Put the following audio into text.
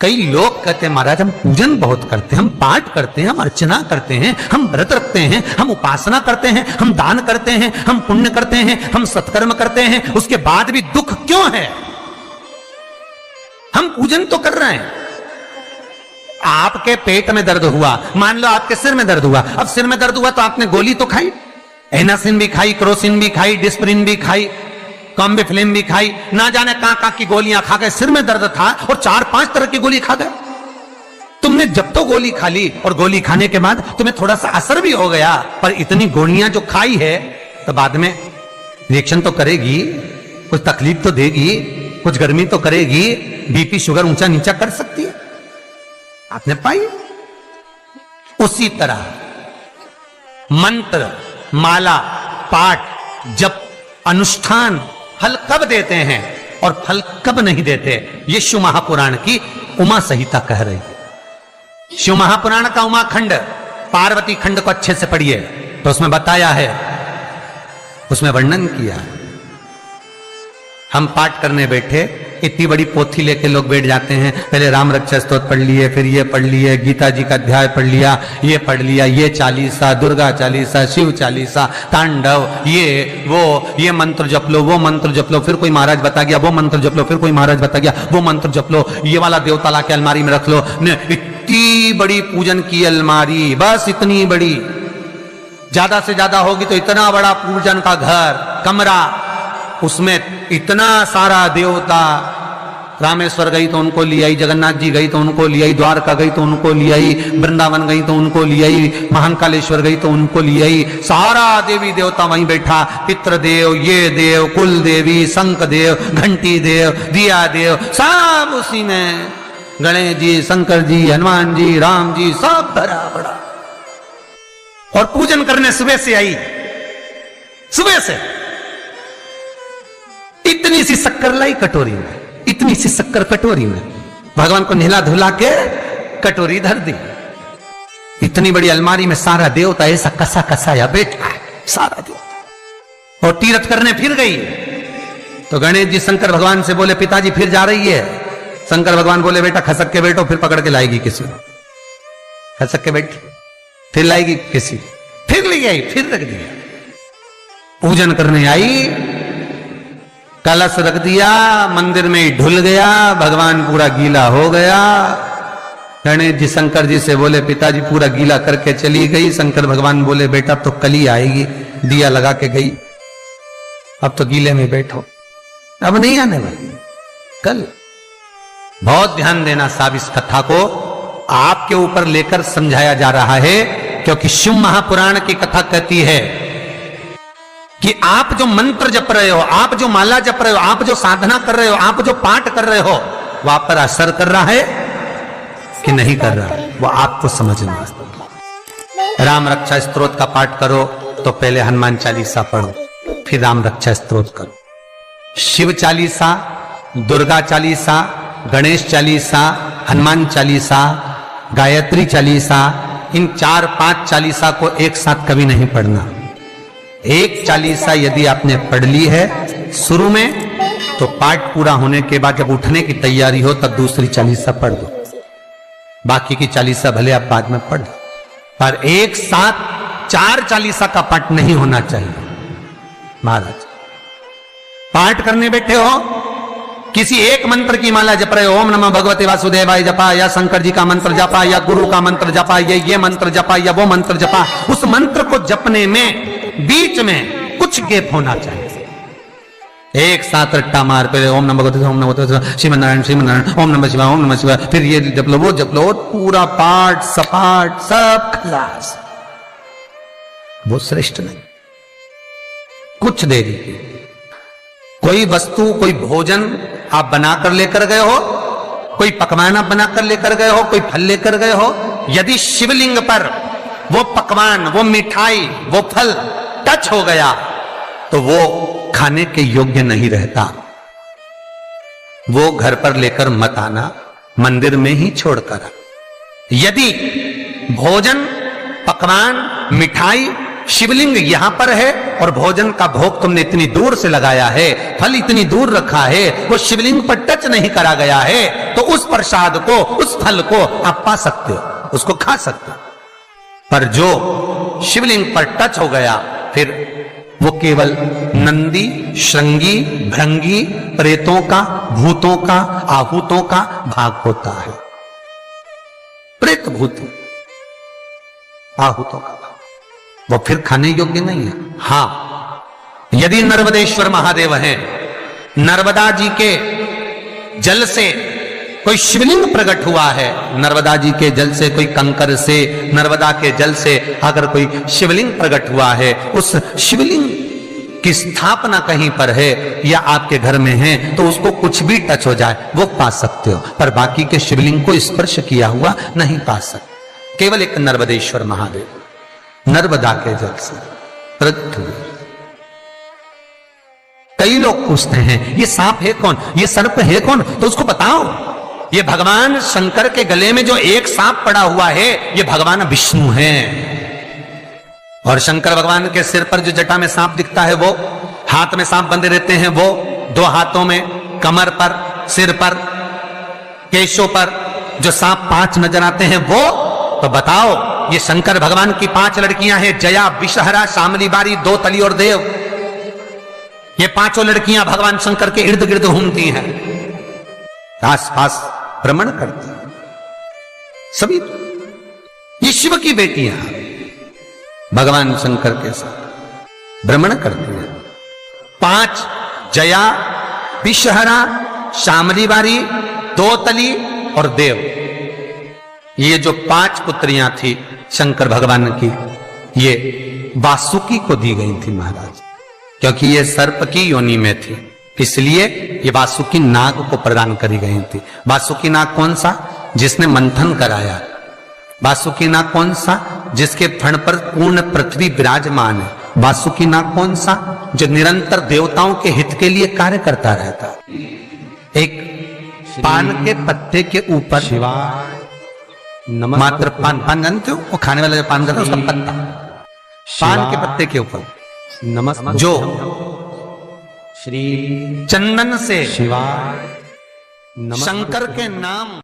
कई लोग कहते हैं महाराज हम पूजन बहुत करते हैं, हम पाठ करते हैं, हम अर्चना करते हैं, हम व्रत रखते हैं, हम उपासना करते हैं, हम दान करते हैं, हम पुण्य करते हैं, हम सत्कर्म करते हैं, उसके बाद भी दुख क्यों है? हम पूजन तो कर रहे हैं। आपके पेट में दर्द हुआ, मान लो आपके सिर में दर्द हुआ, अब सिर में दर्द हुआ तो आपने गोली तो खाई, एनासिन भी खाई, क्रोसिन भी खाई, डिस्प्रिन भी खाई, कॉम्बिफ्लिम भी खाई, ना जाने कहां की गोलियां खा गए, सिर में दर्द था और 4-5 तरह की गोली खा गए। तुमने जब तो गोली खा ली और गोली खाने के बाद तुम्हें थोड़ा सा असर भी हो गया, पर इतनी गोलियां जो खाई है तो बाद में रिएक्शन तो करेगी, कुछ तकलीफ तो देगी, कुछ गर्मी तो करेगी, बीपी शुगर ऊंचा नीचा कर सकती है, आपने पाई। उसी तरह मंत्र, माला, पाठ, जप, अनुष्ठान फल कब देते हैं और फल कब नहीं देते, ये शिव महापुराण की उमा संहिता कह रही है। शिव महापुराण का उमा खंड, पार्वती खंड को अच्छे से पढ़िए तो उसमें बताया है, उसमें वर्णन किया। हम पाठ करने बैठे, इतनी बड़ी पोथी लेके लोग बैठ जाते हैं, पहले राम रक्षा स्तोत्र पढ़ लिए, फिर ये पढ़ लिए, गीता जी का अध्याय पढ़ लिया, ये पढ़ लिया, ये चालीसा, दुर्गा चालीसा, शिव चालीसा, तांडव, ये मंत्र जप लो, वो मंत्र जप लो, फिर कोई महाराज बता गया वो मंत्र जप लो, फिर कोई महाराज बता गया वो मंत्र जप लो, ये वाला देवता ला के अलमारी में रख लो। इतनी बड़ी पूजन की अलमारी, बस इतनी बड़ी, ज्यादा से ज्यादा होगी तो इतना बड़ा पूजन का घर, कमरा, उसमें इतना सारा देवता। रामेश्वर गई तो उनको ले आई, जगन्नाथ जी गई तो उनको ले आई, द्वारका गई तो उनको ले आई, वृंदावन गई तो उनको ले आई, महाकालेश्वर गई तो उनको ले आई, सारा देवी देवता वहीं बैठा, पितृदेव, ये देव, कुल देवी, शंख देव, घंटी देव, दिया देव, सब उसी में, गणेश जी, शंकर जी, हनुमान जी, राम जी, सब भरा पड़ा। और पूजन करने सुबह से आई, सुबह से इतनी सी शक्कर लाई कटोरी में, इतनी सी शक्कर कटोरी में, भगवान को नहला धुला के कटोरी धर दी। इतनी बड़ी अलमारी में सारा देवता ऐसा कसा कसाया बैठा है, सारा देवता। और तीर्थ करने फिर गई तो गणेश जी शंकर भगवान से बोले पिताजी फिर जा रही है। शंकर भगवान बोले बेटा खसक के बैठो, फिर पकड़ के लाएगी किसी को, खसक के बैठ, फिर लाएगी किसी, फिर ले आई, फिर रख दिया। पूजन करने आई, कलश रख दिया, मंदिर में ही ढुल गया, भगवान पूरा गीला हो गया। गणेश जी शंकर जी से बोले पिताजी पूरा गीला करके चली गई। शंकर भगवान बोले बेटा अब तो कल ही आएगी, दिया लगा के गई, अब तो गीले में बैठो, अब नहीं आने वाली, कल। बहुत ध्यान देना साहब, इस कथा को आपके ऊपर लेकर समझाया जा रहा है, क्योंकि शिव महापुराण की कथा कहती है कि आप जो मंत्र जप रहे हो, आप जो माला जप रहे हो, आप जो साधना कर रहे हो, आप जो पाठ कर रहे हो, वो आप पर असर कर रहा है कि नहीं कर रहा है, वो आपको समझना। राम रक्षा स्तोत्र का पाठ करो तो पहले हनुमान चालीसा पढ़ो, फिर राम रक्षा स्तोत्र करो। शिव चालीसा, दुर्गा चालीसा, गणेश चालीसा, हनुमान चालीसा, गायत्री चालीसा, इन 4-5 चालीसा को एक साथ कभी नहीं पढ़ना। एक चालीसा यदि आपने पढ़ ली है शुरू में, तो पाठ पूरा होने के बाद जब उठने की तैयारी हो तब दूसरी चालीसा पढ़ दो, बाकी की चालीसा भले आप बाद में पढ़ दो, पर एक साथ 4 चालीसा का पाठ नहीं होना चाहिए। महाराज पाठ करने बैठे हो, किसी एक मंत्र की माला जप रहे हो, ओम नमः भगवते वासुदेवाय जपा, या शंकर जी का मंत्र जपा, या गुरु का मंत्र जपा, या ये मंत्र जपा, या वो मंत्र जपा, उस मंत्र को जपने में बीच में कुछ गैप होना चाहिए। एक साथ रट्टा मार पे ओम नमः भगवते, ओम नमः भगवते, श्रीमन्नारायण श्रीमन्नारायण, ओम नमः शिवाय, ओम नमः शिवाय, फिर ये जप लो, वो जप लो, पूरा पाठ सपाट सब खलास, वो श्रेष्ठ नहीं। कुछ देरी की कोई वस्तु, कोई भोजन आप बनाकर लेकर गए हो, कोई पकवान आप बनाकर लेकर गए हो, कोई फल लेकर गए हो, यदि शिवलिंग पर वो पकवान, वो मिठाई, वो फल टच हो गया तो वो खाने के योग्य नहीं रहता, वो घर पर लेकर मत आना, मंदिर में ही छोड़कर। यदि भोजन, पकवान, मिठाई, शिवलिंग यहां पर है और भोजन का भोग तुमने इतनी दूर से लगाया है, फल इतनी दूर रखा है, वो शिवलिंग पर टच नहीं करा गया है, तो उस प्रसाद को, उस फल को आप पा सकते हो, उसको खा सकते हो। पर जो शिवलिंग पर टच हो गया, फिर वो केवल नंदी, श्रृंगी, भृंगी, प्रेतों का, भूतों का, आहूतों का भाग होता है। प्रेत, भूत, आहूतों का भाग, वो फिर खाने योग्य नहीं है। हां, यदि नर्मदेश्वर महादेव हैं, नर्मदा जी के जल से कोई शिवलिंग प्रकट हुआ है, नर्मदा जी के जल से, कोई कंकर से, नर्मदा के जल से अगर कोई शिवलिंग प्रकट हुआ है, उस शिवलिंग की स्थापना कहीं पर है या आपके घर में है, तो उसको कुछ भी टच हो जाए वो पा सकते हो, पर बाकी के शिवलिंग को स्पर्श किया हुआ नहीं पा सकते। केवल एक नर्मदेश्वर महादेव नर्मदा के जल से प्रकट हुए। कई लोग पूछते हैं ये सांप है कौन, ये सर्प है कौन, तो उसको बताओ, ये भगवान शंकर के गले में जो एक सांप पड़ा हुआ है, ये भगवान विष्णु हैं। और शंकर भगवान के सिर पर जो जटा में सांप दिखता है, वो हाथ में सांप बंधे रहते हैं, वो दो हाथों में, कमर पर, सिर पर, केशों पर जो सांप 5 नजर आते हैं, वो तो बताओ, ये शंकर भगवान की 5 लड़कियां हैं, जया, विषहरा, शामली बारी, दो तली और देव। ये 5 लड़कियां भगवान शंकर के इर्द गिर्द घूमती हैं, आसपास भ्रमण करती हैं। सभी ये शिव की बेटियां भगवान शंकर के साथ भ्रमण करती हैं। 5 जया, विषहरा, शामली बारी, दो तली और देव, ये जो 5 पुत्रियां थी शंकर भगवान की, ये वासुकी को दी गई थी महाराज, क्योंकि ये सर्प की योनि में थी, इसलिए ये वासुकी नाग को प्रदान करी गई थी। वासुकी नाग कौन सा? जिसने मंथन कराया। वासुकी नाग कौन सा? जिसके फण पर पूर्ण पृथ्वी विराजमान है। वासुकी नाग कौन सा? जो निरंतर देवताओं के हित के लिए कार्य करता रहता। एक पान के पत्ते के ऊपर मात्र पान जानते हो, वो खाने वाला जो पान करता है उसका पत्ता, पान के पत्ते के ऊपर नमस्कार, जो श्री चंदन से शिवाय शंकर के नाम